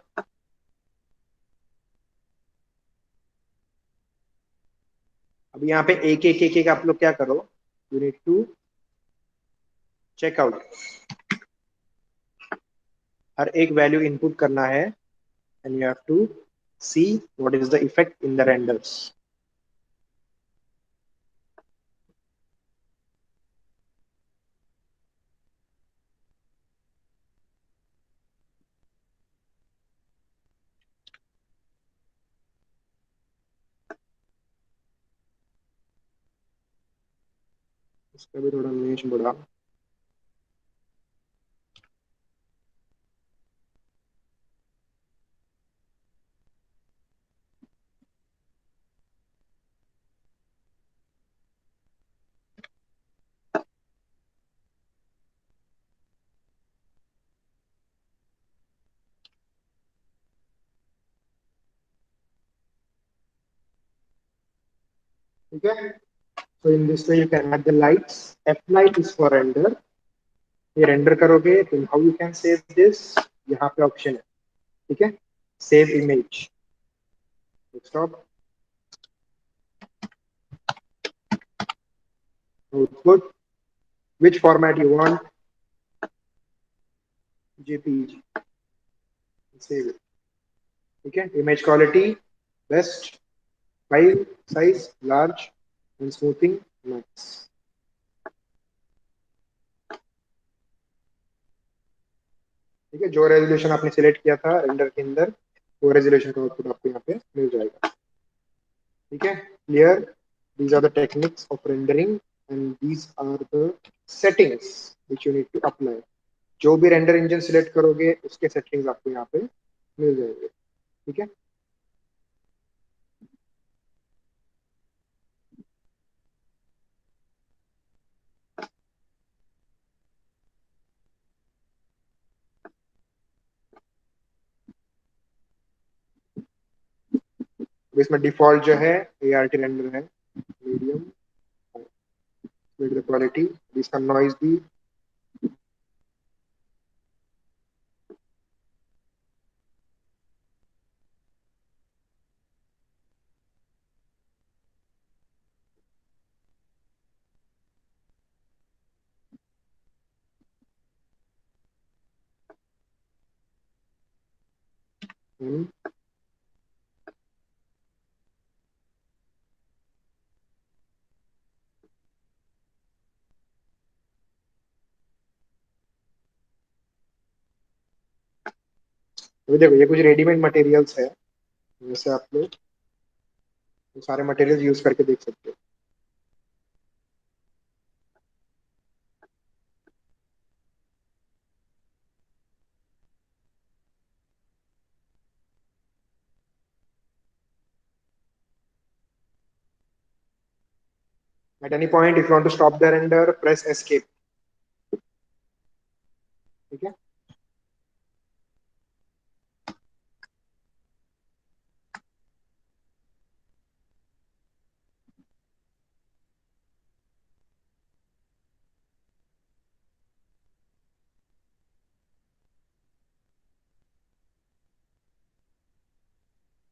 अब यहाँ पे एक आप लोग क्या करो, you need to check out, हर एक वैल्यू इनपुट करना है and you have to see what is the effect in the renders. इसका भी थोड़ा मेश बढ़ा। ठीक है, so in this way you can add the lights. F light is for render. ये रेंडर करोगे तो how you can save this, यहाँ पे ऑप्शन है, ठीक है, save image, stop, output, which format you want, jpeg, save it, ठीक है, image quality best, file size large and smoothing max, ठीक है, जो रेजोल्यूशन आपने सिलेक्ट किया था रेंडर के अंदर वो रेजोल्यूशन का आउटपुट आपको यहाँ पे मिल जाएगा, ठीक है, clear, these are the techniques of rendering and these are the settings which you need to apply. जो भी रेंडर इंजन सिलेक्ट करोगे उसके सेटिंग्स आपको यहाँ पे मिल जाएंगे, ठीक है। अब इसमें डिफॉल्ट जो है ART रेंडर है, मीडियम, विद द क्वालिटी, इसका नॉइज भी हम्म, अभी देखो ये कुछ रेडीमेड मटेरियल्स है, जैसे आप लोग सारे मटेरियल्स यूज करके देख सकते हो। At any point if you want to stop the render press escape, ठीक है,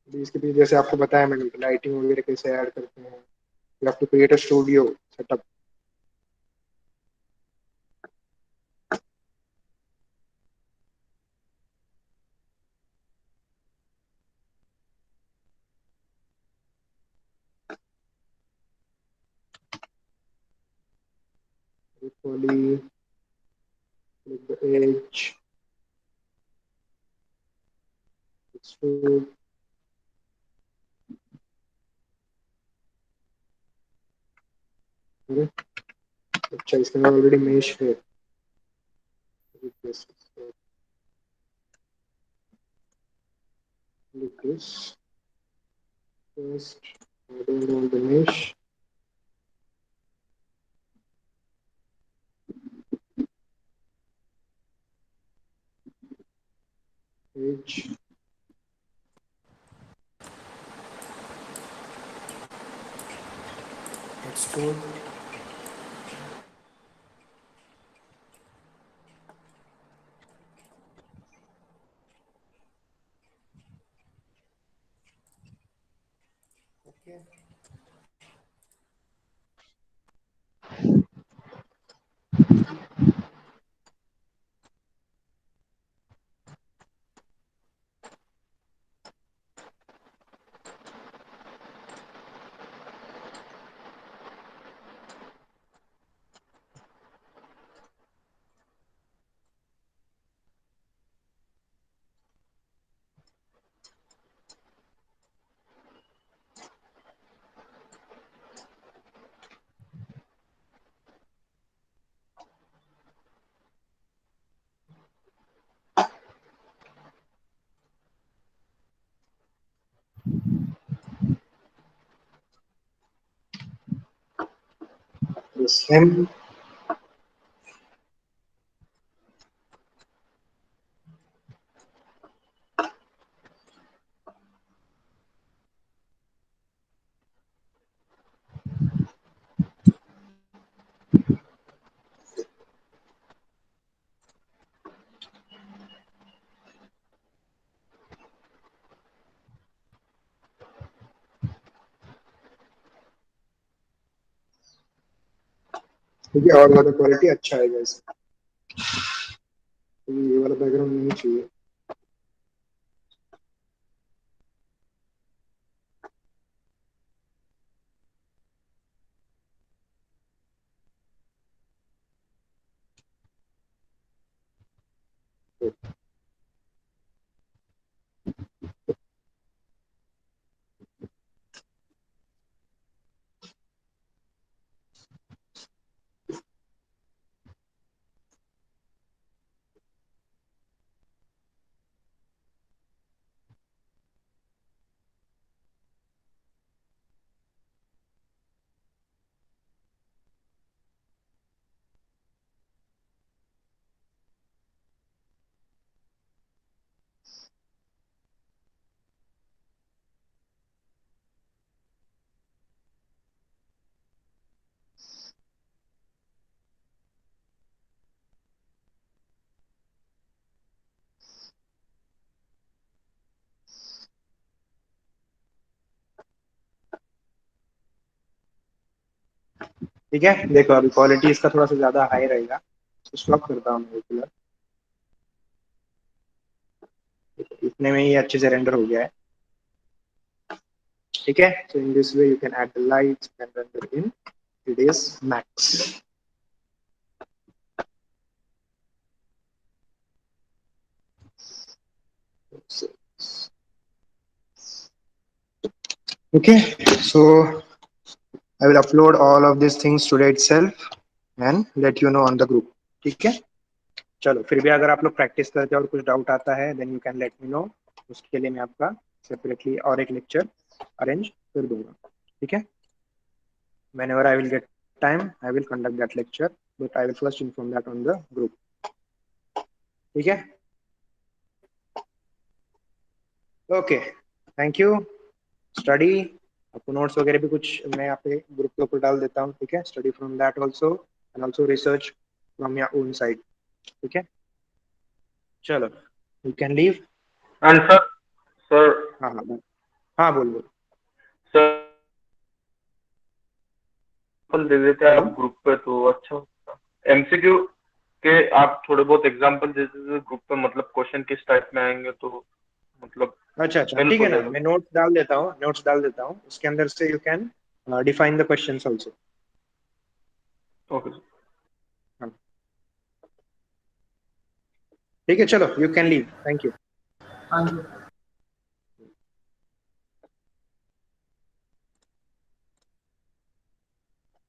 अभी इसके पीछे जैसे आपको बताया मैंने लाइटिंग वगैरह कैसे ऐड करते हैं, you have to create a studio setup, poly, with the edge, extrude, अच्छा इसके अंदर ऑलरेडी मेश है, this like this, first adding all the mesh, edge, extrude, okay, Yes, M. ठीक है, और वाला क्वालिटी अच्छा है guys, ये वाला बैकग्राउंड नहीं चाहिए। ठीक है, देखो अभी क्वालिटी इसका थोड़ा सा ज्यादा हाई रहेगा, तो स्टॉप करता हूँ मैं फिलहाल। इतने में ही अच्छे से रेंडर हो गया है। ठीक है, so in this way you can add the lights and render in today's Max. Okay, so I will upload all of these things today itself and let you know on the group. ठीक है, चलो फिर भी अगर आप लोग practice करते हो और कुछ डाउट आता है then you can let me know, उसके लिए मैं आपका सेपरेटली और एक लेक्चर अरेंज कर दूंगा। ठीक है, whenever I will get time I will conduct that lecture, but I will first inform that on the group. ठीक है, ओके, थैंक यू। स्टडी, आपको नोट्स वगैरह भी कुछ मैं यहाँ पे ग्रुप के ऊपर डाल देता हूँ। ठीक है, study from that also and also research from your own side. ठीक है, चलो you can leave. And sir हाँ हाँ हाँ, बोल बोल। सर दे देते हैं हेलो, आप ग्रुप पे तो अच्छा होता। एमसीक्यू के आप थोड़े बहुत एग्जांपल दे दीजिए ग्रुप पे, मतलब क्वेश्चन किस टाइप में आएंगे तो मतलब अच्छा अच्छा, हेल्प ठीक हो है ना, जाएगा। मैं नोट्स डाल देता हूँ, उसके अंदर से you can define the questions also. Okay sir. हाँ, ठीक है, चलो you can leave, thank you. हाँ जी।